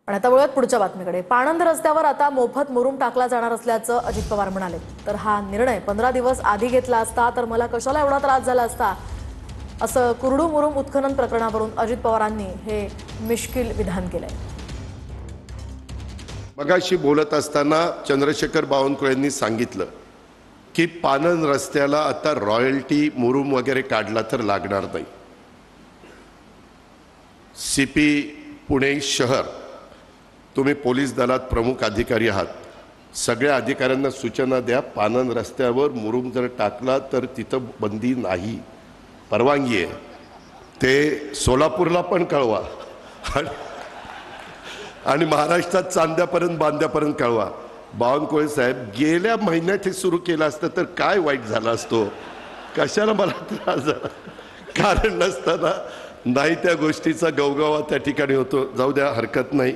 आणि आता वळूयात पुढच्या बातमीकडे। पाणंद रस्त्यावर आता मोफत मुरुम टाकला जाणार असल्याचं अजित पवार म्हणाले। तर हा निर्णय 15 दिवस आधी घेतला असता तर मला कशाला एवढा त्रास झाला असता, असं कुरडू मुरुम उत्खनन प्रकरणावरून अजित पवारांनी हे मिश्किल विधान केलंय। मगाशी बोलत असताना चंद्रशेखर बावनकुळेंनी सांगितलं की पाणंद रस्त्याला आता रॉयल्टी मुरुम वगैरे काढला तर लागणार नाही। सीपी पुणे शहर, तुम्ही पोलीस दलात प्रमुख अधिकारी आहात, सगळ्या अधिकाऱ्यांना सूचना द्या, पाणंद रस्त्यावर मुरुम जर टाकला तर तिथं बंदी नाही, परवानगी आहे। ते सोलापूरला पण कळवा आणि महाराष्ट्रात चांद्यापर्यंत बांद्यापर्यंत कळवा। बावनकुळे साहेब, गेल्या महिन्यात हे सुरू केलं असतं तर काय वाईट झालं असतो, कशाला मला त्रास झाला, कारण नसताना नाही त्या गोष्टीचा गवगवा त्या ठिकाणी होतो। जाऊ द्या, हरकत नाही।